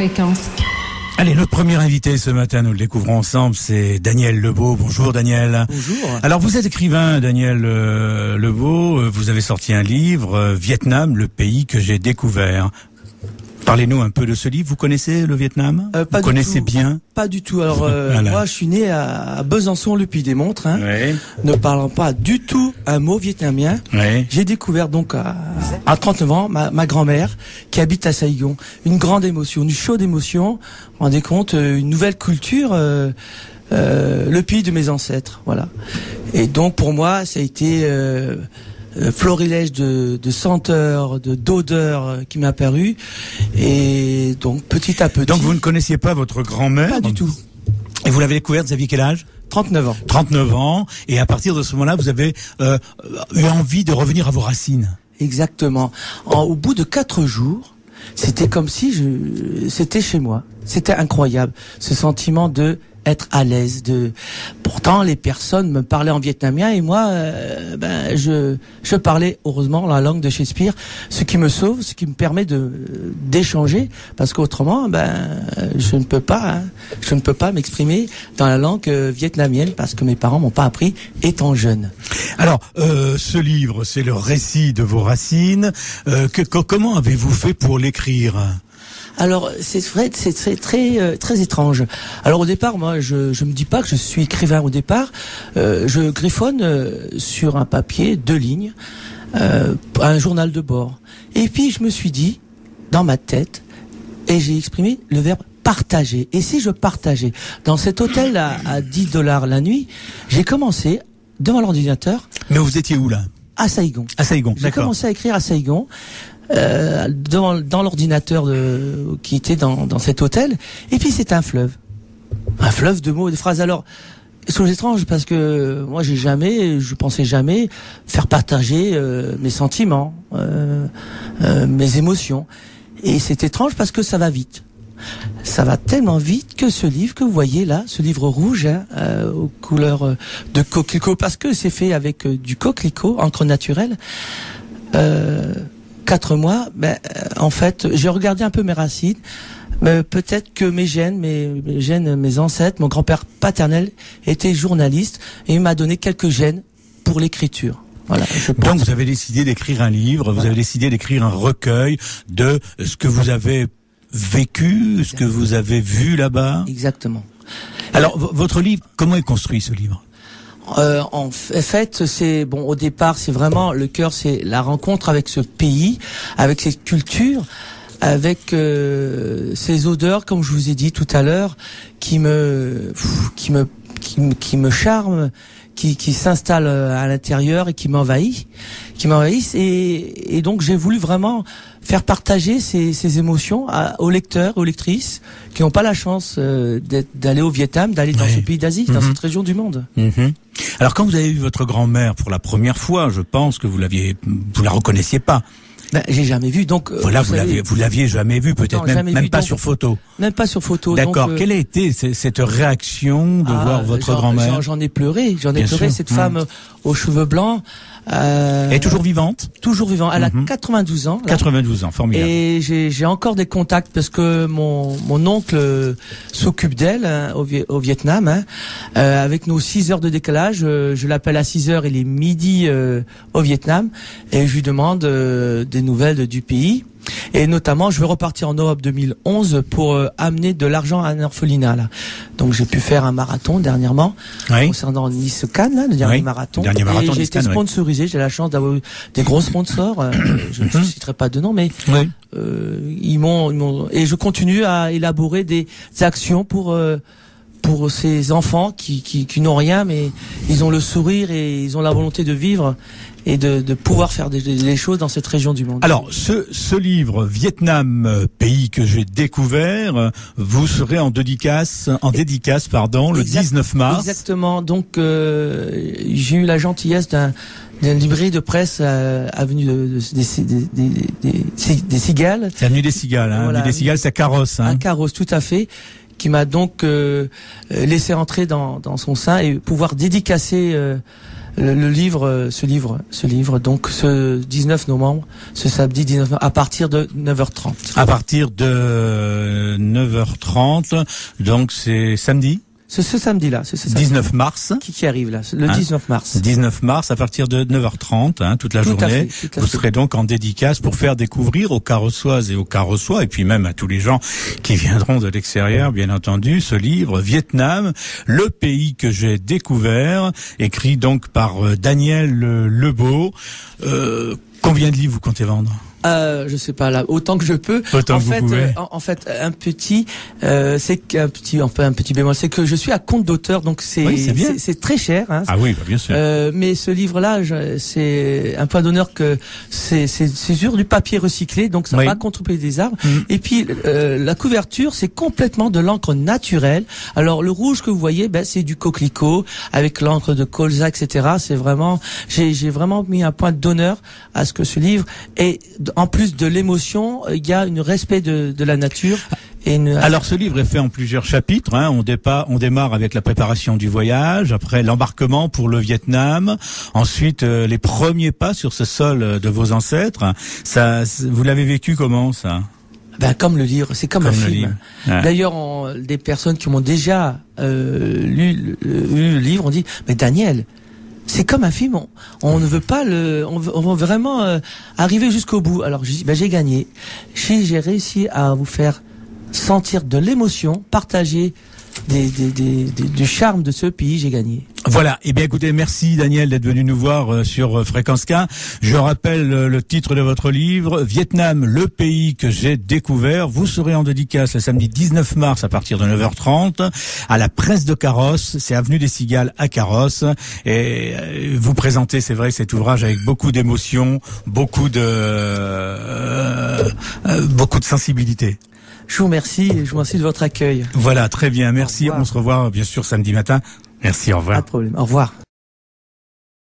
fréquence. Allez, notre premier invité ce matin, nous le découvrons ensemble, c'est Daniel Lebeau. Bonjour Daniel. Bonjour. Alors vous êtes écrivain, Daniel Lebeau, vous avez sorti un livre, Vietnam, le pays que j'ai découvert. Parlez-nous un peu de ce livre. Vous connaissez le Vietnam? Vous connaissez bien? Pas du tout. Alors voilà. Moi, je suis né à Besançon, le Puy des Montres, Oui. ne parlant pas du tout un mot vietnamien. Oui. J'ai découvert donc à 39 ans ma grand-mère qui habite à Saigon. Une grande émotion, une chaude émotion. Vous vous rendez compte, une nouvelle culture. Le pays de mes ancêtres, voilà. Et donc pour moi, ça a été florilège de senteurs, d'odeurs qui m'est apparu, et donc petit à petit. Donc vous ne connaissiez pas votre grand-mère? Pas du tout. Et vous l'avez découverte, vous aviez quel âge? 39 ans. 39 ans, et à partir de ce moment-là, vous avez eu envie de revenir à vos racines. Exactement. Au bout de 4 jours, c'était comme si c'était chez moi. C'était incroyable, ce sentiment de être à l'aise. Pourtant les personnes me parlaient en vietnamien et moi je parlais heureusement la langue de Shakespeare, ce qui me sauve, ce qui me permet d'échanger, parce qu'autrement je ne peux pas m'exprimer dans la langue vietnamienne, parce que mes parents m'ont pas appris étant jeune. Alors ce livre, c'est le récit de vos racines. Comment avez-vous fait pour l'écrire? Alors c'est vrai, c'est très étrange. Alors au départ, moi, je me dis pas que je suis écrivain. Au départ, je griffonne sur un papier 2 lignes, un journal de bord. Et puis je me suis dit, dans ma tête, et j'ai exprimé le verbe partager. Et si je partageais dans cet hôtel à $10 la nuit, j'ai commencé devant l'ordinateur. Mais vous étiez où là? À Saigon. À Saigon, j'ai d'accord. commencé à écrire à Saigon. Dans l'ordinateur qui était dans cet hôtel, et puis c'est un fleuve de mots et de phrases. Alors c'est étrange parce que moi je pensais jamais faire partager mes sentiments, mes émotions, et c'est étrange parce que ça va vite. Ça va tellement vite que ce livre que vous voyez là, ce livre rouge aux couleurs de coquelicot, parce que c'est fait avec du coquelicot, encre naturelle. 4 mois, en fait, j'ai regardé un peu mes racines. Peut-être que mes gènes, mes ancêtres, mon grand-père paternel était journaliste et il m'a donné quelques gènes pour l'écriture. Voilà. Donc vous avez décidé d'écrire un livre, vous avez décidé d'écrire un recueil de ce que vous avez vécu, ce que vous avez vu là-bas. Exactement. Alors votre livre, comment est construit ce livre? En fait, c'est bon. Au départ, c'est vraiment le cœur, c'est la rencontre avec ce pays, avec cette culture, avec ces odeurs, comme je vous ai dit tout à l'heure, qui me charment, qui s'installent à l'intérieur et qui m'envahissent. Et donc j'ai voulu vraiment faire partager ces émotions aux lecteurs, aux lectrices qui n'ont pas la chance d'aller au Vietnam, d'aller dans ce pays d'Asie, dans cette région du monde. Alors quand vous avez vu votre grand-mère pour la première fois, je pense que vous la reconnaissiez pas. J'ai jamais vu, donc voilà, vous l'aviez jamais vu, peut-être même pas sur photo. Même pas sur photo. D'accord. Donc, quelle a été cette réaction de voir votre grand-mère? J'en ai pleuré. Cette femme aux cheveux blancs. Elle est toujours vivante? Toujours vivante. Elle a 92 ans. Là. 92 ans, formidable. Et j'ai encore des contacts parce que mon oncle s'occupe d'elle au Vietnam. Avec nos 6 heures de décalage, je l'appelle à 6 heures, il est midi au Vietnam, et je lui demande des nouvelles du pays. Et notamment, je vais repartir en Europe 2011 pour amener de l'argent à un orphelinat. Là. Donc j'ai pu faire un marathon dernièrement, concernant Nice-Cannes, là, le dernier marathon. Et j'ai été sponsorisé. J'ai la chance d'avoir des gros sponsors. Je ne citerai pas de nom, mais ils m'ont et je continue à élaborer des actions pour ces enfants qui n'ont rien, mais ils ont le sourire et ils ont la volonté de vivre et de pouvoir faire des choses dans cette région du monde. Alors, ce livre, Vietnam, pays que j'ai découvert, vous serez en dédicace, le 19 mars. Exactement. Donc, j'ai eu la gentillesse d'une librairie de presse avenue des Cigales. C'est avenue des Cigales, hein. Voilà. Avenue des Cigales, c'est à Carrosse, hein. À Carrosse, tout à fait. Qui m'a donc laissé entrer dans son sein et pouvoir dédicacer ce livre, donc ce 19 novembre, ce samedi 19 novembre, à partir de 9h30. À partir de 9h30. Donc c'est samedi. C'est ce samedi-là, c'est ce samedi. 19 mars. Qui arrive là, le 19 mars. 19 mars à partir de 9h30, toute la journée. Vous serez donc en dédicace pour faire découvrir aux Carossoises et aux Carossois, et puis même à tous les gens qui viendront de l'extérieur, bien entendu, ce livre, Vietnam, le pays que j'ai découvert, écrit donc par Daniel Lebeau. Combien de livres vous comptez vendre ? Je sais pas là, autant que je peux. Autant que vous pouvez. En fait, un petit bémol, c'est que je suis à compte d'auteur, donc c'est très cher. Hein. Ah oui, bien sûr. Mais ce livre-là, c'est un point d'honneur que c'est sur du papier recyclé, donc ça va contrepayer des arbres. Et puis la couverture, c'est complètement de l'encre naturelle. Alors le rouge que vous voyez, c'est du coquelicot avec l'encre de colza, etc. C'est vraiment, j'ai vraiment mis un point d'honneur à ce que ce livre est. En plus de l'émotion, il y a un respect de la nature. Alors ce livre est fait en plusieurs chapitres. On démarre avec la préparation du voyage, après l'embarquement pour le Vietnam, ensuite les premiers pas sur ce sol de vos ancêtres. Ça, vous l'avez vécu comment ça ? Comme le livre, c'est comme un film. Ouais. D'ailleurs, des personnes qui m'ont déjà lu le livre ont dit « Mais Daniel, c'est comme un film, on ne veut pas on veut vraiment arriver jusqu'au bout. » Alors j'ai gagné. J'ai réussi à vous faire sentir de l'émotion, partager du charme de ce pays, j'ai gagné. Voilà. Eh bien, écoutez, merci Daniel d'être venu nous voir sur Fréquence K. Je rappelle le titre de votre livre, Vietnam, le pays que j'ai découvert. Vous serez en dédicace le samedi 19 mars à partir de 9h30 à la Presse de Carrosse. C'est avenue des Cigales à Carrosse. Et vous présentez, c'est vrai, cet ouvrage avec beaucoup d'émotion, beaucoup de sensibilité. Je vous remercie de votre accueil. Voilà, très bien, merci. On se revoit bien sûr samedi matin. Merci, au revoir. Pas de problème, au revoir.